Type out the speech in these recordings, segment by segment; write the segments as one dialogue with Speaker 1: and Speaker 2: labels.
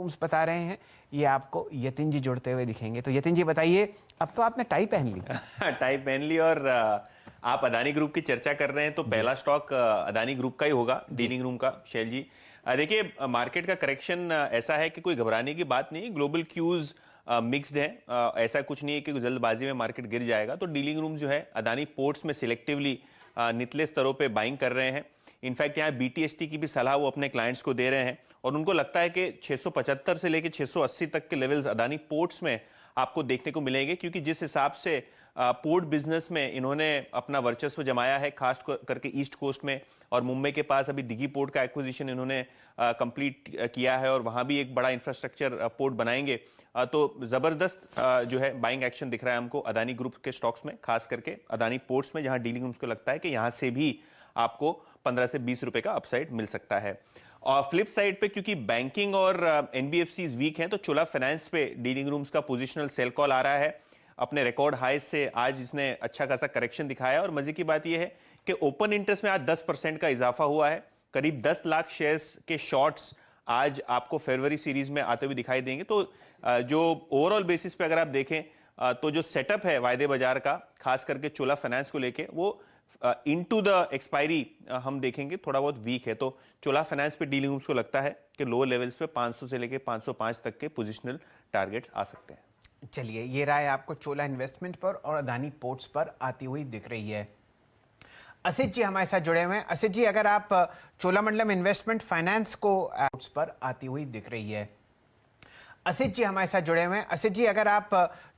Speaker 1: Rooms बता रहे हैं, ये आपको यतिन जी जुड़ते हुए दिखेंगे। तो यतिन जी बताइए, अब तो आपने टाई पहन ली।
Speaker 2: टाई पहन ली और आप अदानी ग्रुप की चर्चा कर रहे हैं तो पहला स्टॉक अदानी ग्रुप का ही होगा, डीलिंग रूम का। शैल जी देखिए, मार्केट का करेक्शन ऐसा है कि कोई घबराने की बात नहीं। ग्लोबल क्यूज मिक्स्ड है, ऐसा कुछ नहीं है कि जल्दबाजी में मार्केट गिर जाएगा। तो डीलिंग रूम जो है अदानी पोर्ट्स में सिलेक्टिवली निचले स्तरों पे बाइंग कर रहे हैं। इनफैक्ट यहाँ बीटीएसटी की भी सलाह वो अपने क्लाइंट्स को दे रहे हैं और उनको लगता है कि 675 से लेकर 680 तक के लेवल्स अदानी पोर्ट्स में आपको देखने को मिलेंगे, क्योंकि जिस हिसाब से पोर्ट बिजनेस में इन्होंने अपना वर्चस्व जमाया है, खास करके ईस्ट कोस्ट में, और मुंबई के पास अभी दिघी पोर्ट का एक्विजिशन इन्होंने कंप्लीट किया है और वहां भी एक बड़ा इंफ्रास्ट्रक्चर पोर्ट बनाएंगे। तो जबरदस्त जो है बाइंग एक्शन दिख रहा है हमको अदानी ग्रुप के स्टॉक्स में, खास करके अदानी पोर्ट्स में, जहां डीलिंग को लगता है कि यहां से भी आपको 15 से 20 रुपए का अपसाइड मिल सकता है। और फ्लिप साइड पे क्योंकि बैंकिंग और एनबीएफसी वीक हैं, तो चोला फाइनेंस पे डीलिंग रूम्स का पोजिशनल सेल कॉल आ रहा है। अपने रिकॉर्ड हाई से आज इसने अच्छा खासा करेक्शन दिखाया और मजे की बात यह है कि ओपन इंटरेस्ट में आज 10% का इजाफा हुआ है। करीब 10 लाख शेयर्स के शॉर्ट्स आज आपको फरवरी सीरीज में आते हुए दिखाई देंगे। तो जो ओवरऑल बेसिस पे अगर आप देखें तो जो सेटअप है वायदे बाजार का, खास करके चोला फाइनेंस को लेके, वो इनटू द एक्सपायरी हम देखेंगे थोड़ा बहुत वीक है। तो चोला फाइनेंस पे डीलिंग को लगता है कि लोअर लेवल्स पे 500 से लेके 505 तक के पोजिशनल टारगेट्स आ सकते हैं।
Speaker 1: चलिए, ये राय आपको चोला इन्वेस्टमेंट पर और अदानी पोर्ट्स पर आती हुई दिख रही है। असित जी हमारे साथ जुड़े हुए हैं। असित जी, अगर आप चोलामंडलम इन्वेस्टमेंट फाइनेंस को पोर्ट्स पर आती हुई दिख रही है। असित जी हमारे साथ जुड़े हुए हैं। असित जी, अगर आप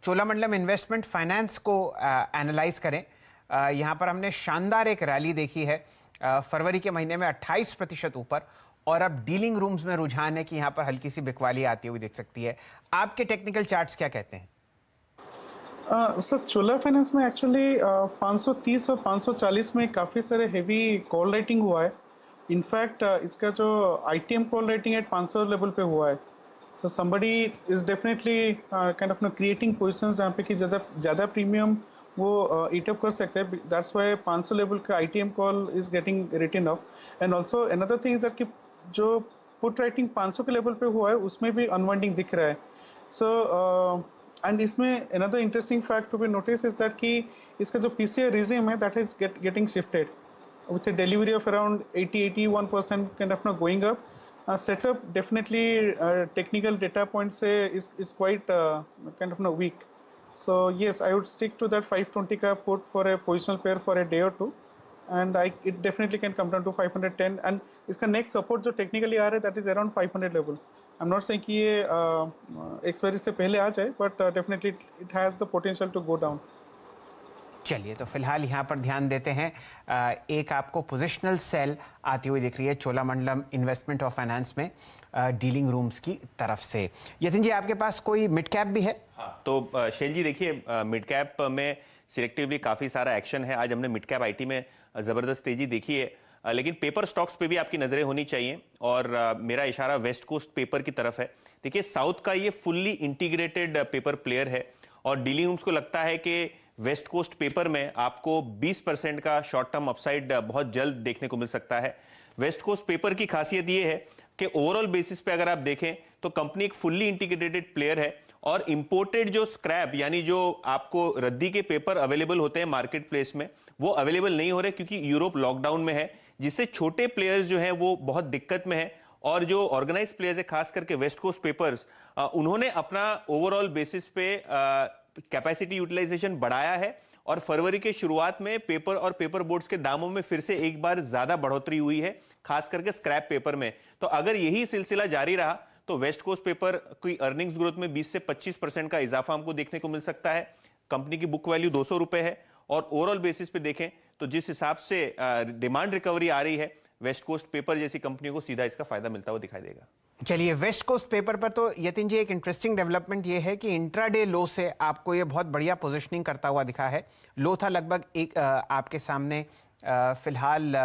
Speaker 1: चोलामंडलम इन्वेस्टमेंट फाइनेंस को एनालाइज करें, यहाँ पर हमने शानदार एक रैली देखी है फरवरी के महीने में 28% ऊपर, और अब डीलिंग रूम्स में रुझान है कि यहाँ पर हल्की सी बिकवाली आती हुई दिख सकती है। आपके टेक्निकल चार्ट्स क्या कहते हैं?
Speaker 3: सर, चोला फाइनेंस में एक्चुअली 530 और 540 में काफ़ी सारे हेवी कॉल राइटिंग हुआ है। इनफैक्ट इसका जो आईटीएम कॉल राइटिंग है 500 लेवल पे हुआ है। So somebody is definitely kind of creating positions जहाँ पे कि ज़्यादा प्रीमियम वो ईट अप कर सकते हैं। दैट्स वाई 500 लेवल का ITM call is getting written off. And also another thing is कि जो पुट राइटिंग 500 के लेवल पे हुआ है उसमें भी अनवाइंडिंग दिख रहा है। सो एंड इसमें another interesting fact to be notice is that कि इसका जो पीसीआर रिजिम है that is getting shifted with a delivery of around 80-81% kind of going up. Setup definitely technical data points say is quite kind of weak. So yes, I would stick to that 520 ka put for a positional pair for a day or two, and it definitely can come down to 510. And इसका next support जो technically आ रहा है that is around 500 level. I'm not saying कि ये expiry से पहले आ जाए, but definitely it has the potential to go down.
Speaker 1: चलिए, तो फिलहाल यहाँ पर ध्यान देते हैं। एक आपको पोजिशनल सेल आती हुई दिख रही है चोलामंडलम इन्वेस्टमेंट और फाइनेंस में डीलिंग रूम्स की तरफ से। यतिन जी, आपके पास कोई मिड कैप भी है?
Speaker 2: हाँ, तो शैल जी देखिए, मिड कैप में सिलेक्टिवली काफ़ी सारा एक्शन है। आज हमने मिड कैप आईटी में ज़बरदस्त तेजी देखी है, लेकिन पेपर स्टॉक्स पे भी आपकी नज़रें होनी चाहिए, और मेरा इशारा वेस्ट कोस्ट पेपर की तरफ है। देखिए, साउथ का ये फुल्ली इंटीग्रेटेड पेपर प्लेयर है और डीलिंग रूम्स को लगता है कि वेस्ट कोस्ट पेपर में आपको 20% का शॉर्ट टर्म अपसाइड बहुत जल्द देखने को मिल सकता है। वेस्ट कोस्ट पेपर की खासियत यह है कि ओवरऑल बेसिस पे अगर आप देखें तो कंपनी एक फुल्ली इंटीग्रेटेड प्लेयर है, और इंपोर्टेड जो स्क्रैप यानी जो आपको रद्दी के पेपर अवेलेबल होते हैं मार्केट प्लेस में, वो अवेलेबल नहीं हो रहे क्योंकि यूरोप लॉकडाउन में है, जिससे छोटे प्लेयर्स जो हैं वो बहुत दिक्कत में है। और जो ऑर्गेनाइज प्लेयर्स है, खास करके वेस्ट कोस्ट पेपर्स, उन्होंने अपना ओवरऑल बेसिस पे कैपेसिटी यूटिलाइजेशन बढ़ाया है, और फरवरी के शुरुआत में पेपर और पेपर बोर्ड्स के दामों में फिर से एक बार ज्यादा बढ़ोतरी हुई है, खास करके स्क्रैप पेपर में। तो अगर यही सिलसिला जारी रहा तो वेस्ट कोस्ट पेपर की अर्निंग्स ग्रोथ में 20 से 25% का इजाफा हमको देखने को मिल सकता है। कंपनी की बुक वैल्यू 200 रुपए है, और ओवरऑल बेसिस पे देखें तो जिस हिसाब से डिमांड रिकवरी आ रही है, वेस्ट कोस्ट पेपर जैसी कंपनियों को सीधा इसका फायदा मिलता हुआ दिखाई देगा।
Speaker 1: चलिए, वेस्ट कोस्ट पेपर पर तो यतिन जी एक इंटरेस्टिंग डेवलपमेंट ये है कि इंट्राडे लो से आपको ये बहुत बढ़िया पोजीशनिंग करता हुआ दिखा है। लो था लगभग एक आपके सामने फिलहाल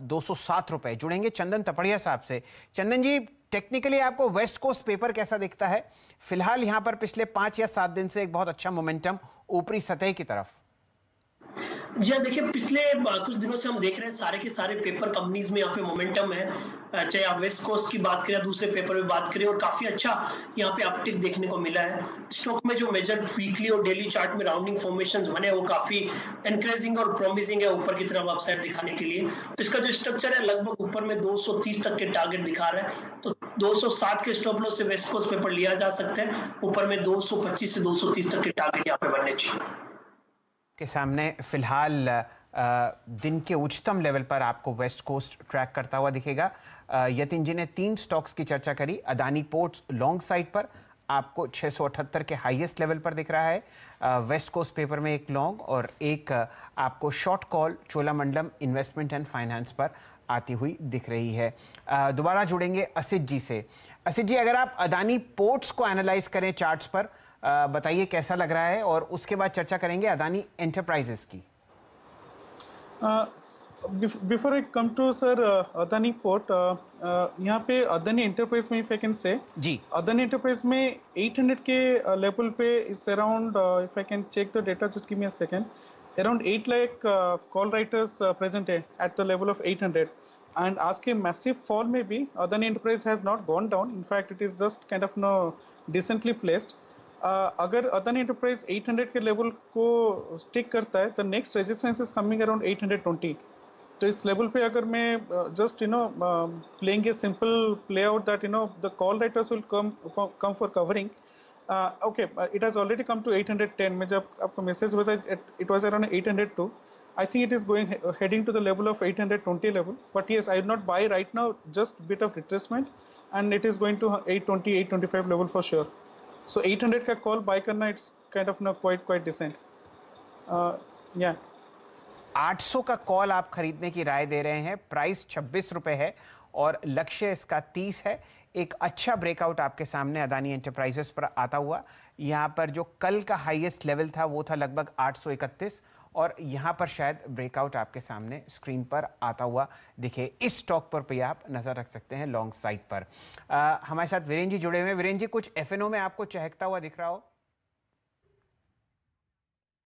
Speaker 1: 207 रुपए। जुड़ेंगे चंदन तपड़िया साहब से। चंदन जी, टेक्निकली आपको वेस्ट कोस्ट पेपर कैसा दिखता है? फिलहाल यहाँ पर पिछले 5 या 7 दिन से एक बहुत अच्छा मोमेंटम ऊपरी सतह की तरफ।
Speaker 4: जी हाँ, देखिए पिछले कुछ दिनों से हम देख रहे हैं सारे के सारे पेपर कंपनीज में यहाँ पे मोमेंटम है। चाहे आप वेस्ट कोस्ट की बात करें या दूसरे पेपर में बात करें, और काफी अच्छा यहाँ पे अपटिक देखने को मिला है। स्टॉक में जो मेजर वीकली और डेली चार्ट में राउंडिंग फॉर्मेशंस बने, वो काफी एनकरेजिंग और प्रॉमिसिंग है ऊपर की तरफ अपसाइड दिखाने के लिए। तो इसका जो स्ट्रक्चर है लगभग ऊपर में 230 तक के टारगेट दिखा रहा है, तो 207 के स्टॉप लॉस से वेस्ट कोस्ट पेपर लिया जा सकता है। ऊपर में 225 से 230 तक के टारगेट यहाँ पे बनने चाहिए।
Speaker 1: के सामने फिलहाल दिन के उच्चतम लेवल पर आपको वेस्ट कोस्ट ट्रैक करता हुआ दिखेगा। यतिन जी ने 3 स्टॉक्स की चर्चा करी। अदानी पोर्ट्स लॉन्ग साइड पर आपको 678 के हाईएस्ट लेवल पर दिख रहा है। वेस्ट कोस्ट पेपर में एक लॉन्ग और एक आपको short call Cholamandalam investment and finance पर आती हुई दिख रही है। दोबारा जुड़ेंगे असित जी से। असित जी, अगर आप अदानी पोर्ट्स को एनालाइज करें चार्ट्स पर, बताइए कैसा लग रहा है, और उसके बाद चर्चा करेंगे अदानी एंटरप्राइजेस की।
Speaker 3: Before I come to sir Adani port, यहाँ पे अदानी एंटरप्राइज में इफ आई कैन से
Speaker 1: जी,
Speaker 3: अदानी एंटरप्राइज में 800 के लेवल पे it's around, if I can check the data, just give me a second, around 8 lakh call writers present है at the level of 800, and आज के मैसिव फॉल में भी Adani enterprise has not gone down, in fact it is just kind of no decently placed. अगर Adani enterprise 800 के level को stick करता है, the next resistance is coming around 820। तो इस लेवल पे अगर मैं just playing a simple play out that the call writers will come for covering, okay, it has already come to 810। मैं जब आपको मैसेज बताया it was around 802, I think it is going heading to the level of 820 level, but yes, I would not buy right now, just bit of retracement, and it is going to 820 825 level for sure. So 800 का call buy करना, it's kind of quite decent. Yeah.
Speaker 1: 800 का call आप खरीदने की राय दे रहे हैं। Price 26 रुपए है और लक्ष्य इसका 30 है। एक अच्छा ब्रेकआउट आपके सामने अदानी एंटरप्राइजेस पर आता हुआ। यहाँ पर जो कल का हाईएस्ट लेवल था वो था लगभग 831, और यहाँ पर शायद ब्रेकआउट आपके सामने स्क्रीन पर आता हुआ दिखे। इस स्टॉक पर भी आप नजर रख सकते हैं लॉन्ग साइड पर। हमारे साथ वीरेंद्र जी जुड़े हुए हैं। वीरेंद्र जी, कुछ एफएनओ में आपको चहकता हुआ दिख रहा हो?